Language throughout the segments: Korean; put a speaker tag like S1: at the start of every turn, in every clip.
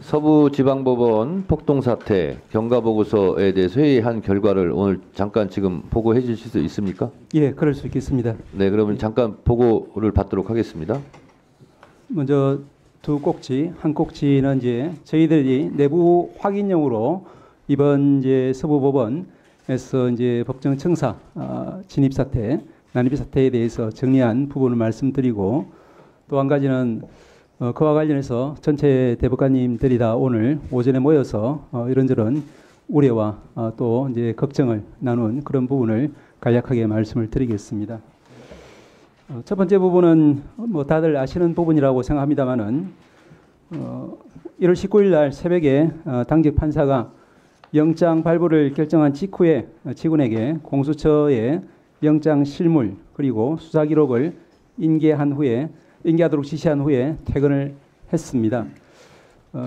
S1: 서부지방법원 폭동사태 경과보고서에 대해서 회의한 결과를 오늘 잠깐 지금 보고해 주실 수 있습니까?
S2: 예, 그럴 수 있겠습니다.
S1: 네, 그러면 잠깐 보고를 받도록 하겠습니다.
S2: 먼저 두 꼭지, 한 꼭지는 이제 저희들이 내부 확인용으로 이번 이제 서부법원에서 이제 법정 청사 진입 사태, 난입 사태에 대해서 정리한 부분을 말씀드리고, 또 한 가지는 그와 관련해서 전체 대법관님들이 다 오늘 오전에 모여서 이런저런 우려와 또 이제 걱정을 나눈 그런 부분을 간략하게 말씀을 드리겠습니다. 첫 번째 부분은 뭐 다들 아시는 부분이라고 생각합니다만은 1월 19일 날 새벽에 당직 판사가 영장 발부를 결정한 직후에 직원에게 공수처에 영장 실물 그리고 수사 기록을 인계하도록 지시한 후에 퇴근을 했습니다.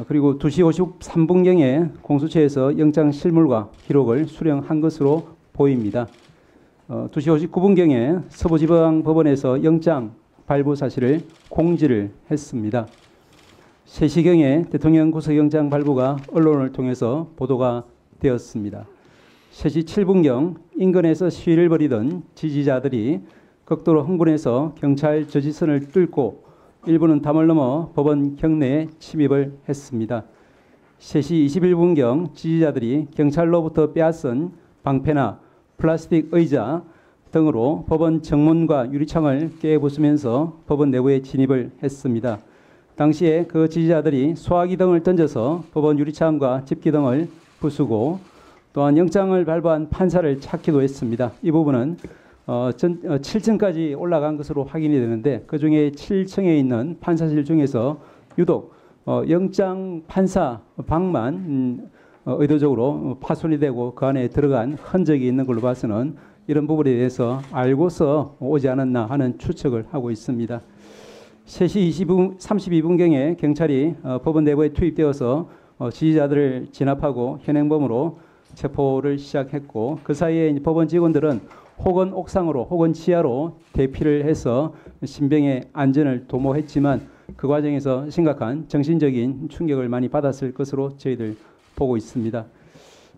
S2: 그리고 2시 53분경에 공수처에서 영장 실물과 기록을 수령한 것으로 보입니다. 2시 59분경에 서부지방법원에서 영장 발부 사실을 공지를 했습니다. 3시경에 대통령 구속영장 발부가 언론을 통해서 보도가 되었습니다. 3시 7분경 인근에서 시위를 벌이던 지지자들이 극도로 흥분해서 경찰 저지선을 뚫고 일부는 담을 넘어 법원 경내에 침입을 했습니다. 3시 21분경 지지자들이 경찰로부터 빼앗은 방패나 플라스틱 의자 등으로 법원 정문과 유리창을 깨부수면서 법원 내부에 진입을 했습니다. 당시에 그 지지자들이 소화기 등을 던져서 법원 유리창과 집기 등을 부수고, 또한 영장을 발부한 판사를 찾기도 했습니다. 이 부분은 7층까지 올라간 것으로 확인이 되는데, 그중에 7층에 있는 판사실 중에서 유독 영장 판사 방만 의도적으로 파손이 되고 그 안에 들어간 흔적이 있는 걸로 봐서는 이런 부분에 대해서 알고서 오지 않았나 하는 추측을 하고 있습니다. 3시 32분경에 경찰이 법원 내부에 투입되어서 지지자들을 진압하고 현행범으로 체포를 시작했고, 그 사이에 법원 직원들은 혹은 옥상으로 혹은 지하로 대피를 해서 신병의 안전을 도모했지만 그 과정에서 심각한 정신적인 충격을 많이 받았을 것으로 저희들 보고 있습니다.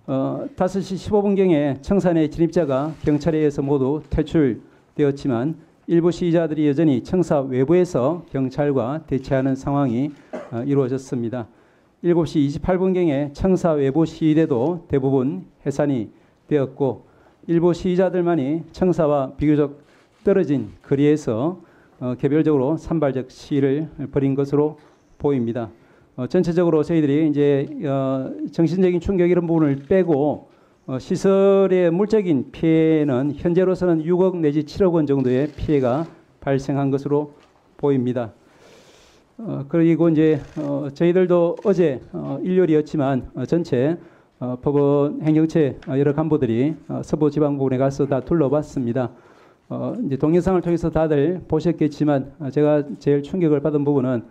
S2: 5시 15분경에 청산의 진입자가 경찰에 의해서 모두 퇴출되었지만 일부 시위자들이 여전히 청사 외부에서 경찰과 대치하는 상황이 이루어졌습니다. 7시 28분경에 청사 외부 시위대도 대부분 해산이 되었고, 일부 시위자들만이 청사와 비교적 떨어진 거리에서 개별적으로 산발적 시위를 벌인 것으로 보입니다. 전체적으로 저희들이 이제 정신적인 충격 이런 부분을 빼고 시설의 물적인 피해는 현재로서는 6억 내지 7억 원 정도의 피해가 발생한 것으로 보입니다. 그리고 이제 저희들도 어제 일요일이었지만 전체 법원 행정처 여러 간부들이 서부지방법원에 가서 다 둘러봤습니다. 이제 동영상을 통해서 다들 보셨겠지만 제가 제일 충격을 받은 부분은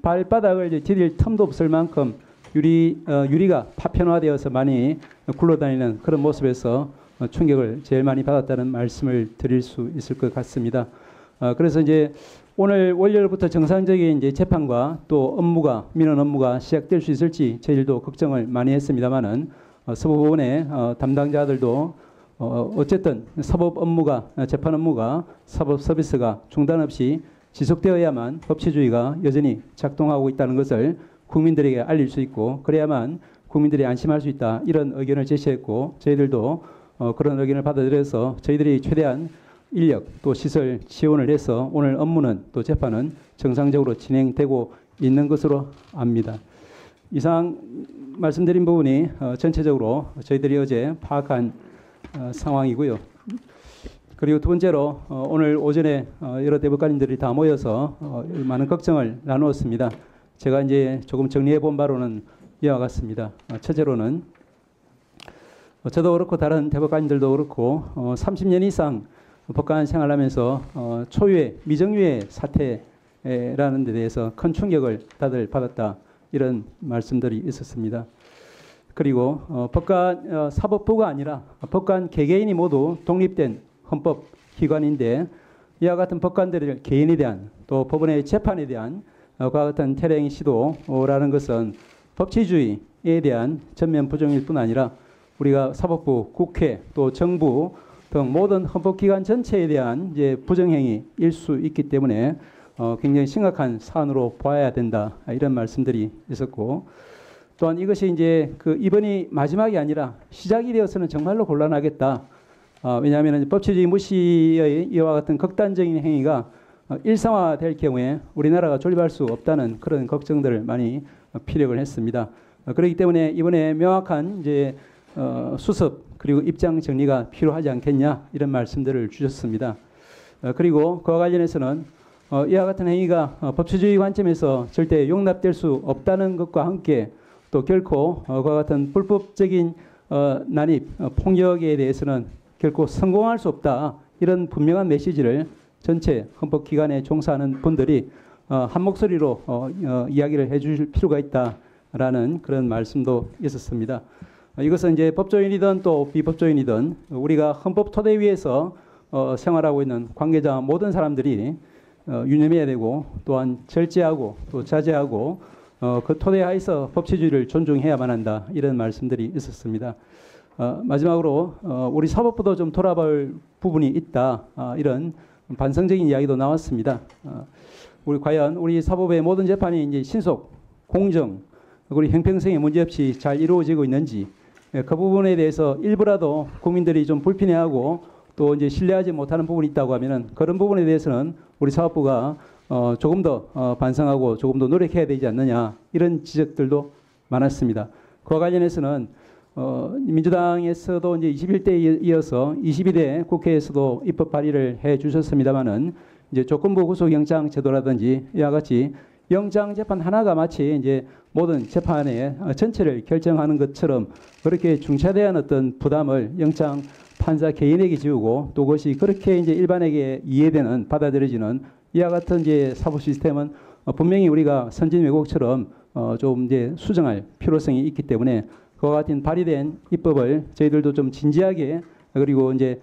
S2: 발바닥을 이제 디딜 틈도 없을 만큼 유리가 파편화되어서 많이 굴러다니는 그런 모습에서 충격을 제일 많이 받았다는 말씀을 드릴 수 있을 것 같습니다. 그래서 이제 오늘 월요일부터 정상적인 이제 재판과 또 민원 업무가 시작될 수 있을지 저희들도 걱정을 많이 했습니다만은 서부법원의 담당자들도 어쨌든 재판 업무가 사법 서비스가 중단 없이 지속되어야만 법치주의가 여전히 작동하고 있다는 것을 국민들에게 알릴 수 있고, 그래야만 국민들이 안심할 수 있다, 이런 의견을 제시했고, 저희들도 그런 의견을 받아들여서 저희들이 최대한 인력 또 시설 지원을 해서 오늘 업무는 또 재판은 정상적으로 진행되고 있는 것으로 압니다. 이상 말씀드린 부분이 전체적으로 저희들이 어제 파악한 상황이고요. 그리고 두 번째로 오늘 오전에 여러 대법관님들이 다 모여서 많은 걱정을 나누었습니다. 제가 이제 조금 정리해 본 바로는 이와 같습니다. 첫째로는 저도 그렇고 다른 대법관님들도 그렇고 30년 이상 법관 생활하면서 초유의 미정유의 사태라는 데 대해서 큰 충격을 다들 받았다, 이런 말씀들이 있었습니다. 그리고 사법부가 아니라 법관 개개인이 모두 독립된 헌법기관인데 이와 같은 법관들의 개인에 대한 또 법원의 재판에 대한 그와 같은 테러행위 시도라는 것은 법치주의에 대한 전면 부정일 뿐 아니라 우리가 사법부, 국회, 또 정부 등 모든 헌법기관 전체에 대한 이제 부정행위일 수 있기 때문에 굉장히 심각한 사안으로 봐야 된다, 이런 말씀들이 있었고, 또한 이것이 이제 이번이 마지막이 아니라 시작이 되어서는 정말로 곤란하겠다. 왜냐하면 법치주의 무시의 이와 같은 극단적인 행위가 일상화될 경우에 우리나라가 존립할 수 없다는 그런 걱정들을 많이 피력을 했습니다. 그렇기 때문에 이번에 명확한 이제 수습 그리고 입장 정리가 필요하지 않겠냐, 이런 말씀들을 주셨습니다. 그리고 그와 관련해서는 이와 같은 행위가 법치주의 관점에서 절대 용납될 수 없다는 것과 함께 또 결코 그와 같은 불법적인 난입, 폭력에 대해서는 결코 성공할 수 없다, 이런 분명한 메시지를 전체 헌법기관에 종사하는 분들이 한 목소리로 이야기를 해주실 필요가 있다라는 그런 말씀도 있었습니다. 이것은 이제 법조인이든 또 비법조인이든 우리가 헌법 토대 위에서 생활하고 있는 관계자 모든 사람들이 유념해야 되고, 또한 절제하고 또 자제하고 그 토대 하에서 법치주의를 존중해야만 한다, 이런 말씀들이 있었습니다. 마지막으로 우리 사법부도 좀 돌아볼 부분이 있다, 이런 반성적인 이야기도 나왔습니다. 우리 과연 우리 사법의 모든 재판이 이제 신속, 공정, 그리고 형평성에 문제없이 잘 이루어지고 있는지, 그 부분에 대해서 일부라도 국민들이 좀 불편해하고 또 이제 신뢰하지 못하는 부분이 있다고 하면은 그런 부분에 대해서는 우리 사법부가 조금 더 반성하고 조금 더 노력해야 되지 않느냐, 이런 지적들도 많았습니다. 그와 관련해서는 민주당에서도 이제 21대에 이어서 22대 국회에서도 입법 발의를 해 주셨습니다만은 이제 조건부 구속영장 제도라든지 이와 같이 영장 재판 하나가 마치 이제 모든 재판의 전체를 결정하는 것처럼 그렇게 중차대한 어떤 부담을 영장 판사 개인에게 지우고, 또 그것이 그렇게 이제 일반에게 이해되는, 받아들여지는 이와 같은 이제 사법 시스템은 분명히 우리가 선진 외국처럼 좀 이제 수정할 필요성이 있기 때문에 그와 같은 발의된 입법을 저희들도 좀 진지하게, 그리고 이제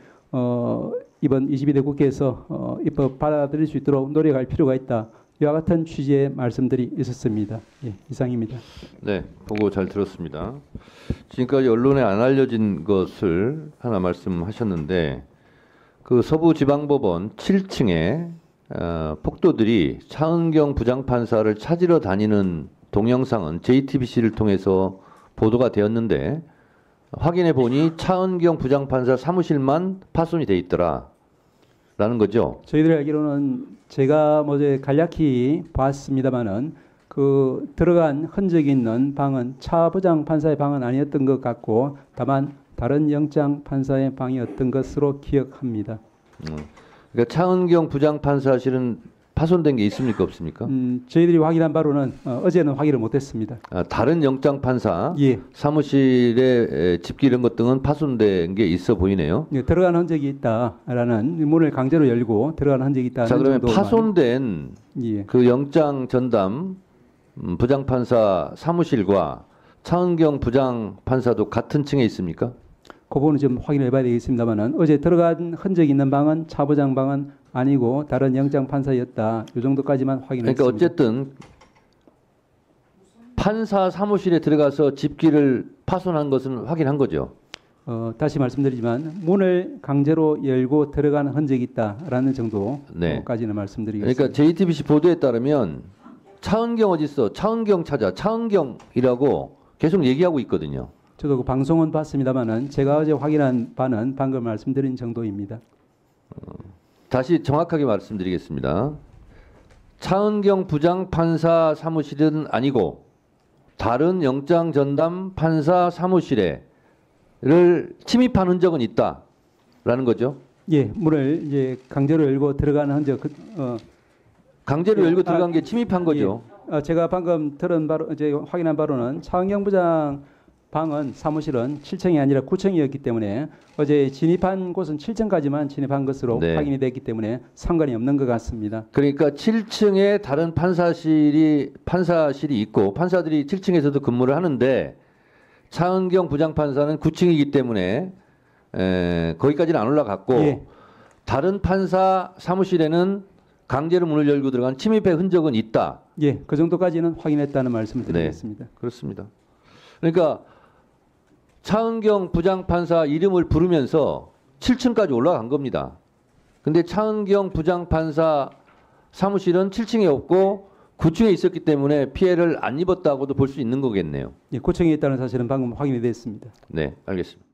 S2: 이번 22대 국회에서 입법 받아들일 수 있도록 노력할 필요가 있다, 이와 같은 취지의 말씀들이 있었습니다. 예, 이상입니다.
S1: 네, 보고 잘 들었습니다. 지금까지 언론에 안 알려진 것을 하나 말씀하셨는데, 그 서부지방법원 7층에 폭도들이 차은경 부장판사를 찾으러 다니는 동영상은 JTBC를 통해서 보도가 되었는데, 확인해 보니 차은경 부장판사 사무실만 파손이 돼 있더라 라는 거죠.
S2: 저희들이 알기로는 제가 뭐제 간략히 봤습니다만은 그 들어간 흔적이 있는 방은 차 부장판사의 방은 아니었던 것 같고, 다만 다른 영장 판사의 방이었던 것으로 기억합니다.
S1: 그러니까 차은경 부장판사실은 파손된 게 있습니까, 없습니까?
S2: 저희들이 확인한 바로는 어제는 확인을 못했습니다.
S1: 다른 영장 판사
S2: 예.
S1: 사무실에 집기 이런 것 등은 파손된 게 있어 보이네요.
S2: 예, 들어간 흔적이 있다라는 문을 강제로 열고 들어간 흔적이 있다는
S1: 자, 그러면
S2: 정도만.
S1: 파손된
S2: 예.
S1: 그 영장 전담 부장판사 사무실과 차은경 부장판사도 같은 층에 있습니까?
S2: 그 부분은 좀 확인해 봐야 되겠습니다만은 어제 들어간 흔적이 있는 방은 차 부장 방은 아니고 다른 영장 판사였다. 이 정도까지만 확인했습니다.
S1: 그러니까 어쨌든 판사 사무실에 들어가서 집기를 파손한 것은 확인한 거죠.
S2: 다시 말씀드리지만 문을 강제로 열고 들어가는 흔적이 있다라는 정도까지는 말씀드리겠습니다.
S1: 그러니까 JTBC 보도에 따르면 차은경 어디 있어? 차은경 찾아. 차은경이라고 계속 얘기하고 있거든요.
S2: 저도 그 방송은 봤습니다만은 제가 어제 확인한 바는 방금 말씀드린 정도입니다.
S1: 다시 정확하게 말씀드리겠습니다. 차은경 부장 판사 사무실은 아니고 다른 영장 전담 판사 사무실에를 침입한 흔적은 있다라는 거죠.
S2: 예, 문을 이제 강제로 열고 들어가는 흔적.
S1: 강제로
S2: 예,
S1: 열고 들어간 게 침입한 거죠.
S2: 예, 제가 방금 들은 바로 이제 확인한 바로는 차은경 부장 방은 사무실은 7층이 아니라 9층이었기 때문에 어제 진입한 곳은 7층까지만 진입한 것으로
S1: 네.
S2: 확인이 됐기 때문에 상관이 없는 것 같습니다.
S1: 그러니까 7층에 다른 판사실이 있고 판사들이 7층에서도 근무를 하는데 차은경 부장판사는 9층이기 때문에 거기까지는 안 올라갔고
S2: 예.
S1: 다른 판사 사무실에는 강제로 문을 열고 들어간 침입의 흔적은 있다.
S2: 예, 그 정도까지는 확인했다는 말씀을
S1: 네.
S2: 드리겠습니다.
S1: 그렇습니다. 그러니까 차은경 부장판사 이름을 부르면서 7층까지 올라간 겁니다. 근데 차은경 부장판사 사무실은 7층에 없고 9층에 있었기 때문에 피해를 안 입었다고도 볼 수 있는 거겠네요.
S2: 예, 고청에 있다는 사실은 방금 확인이 됐습니다.
S1: 네, 알겠습니다.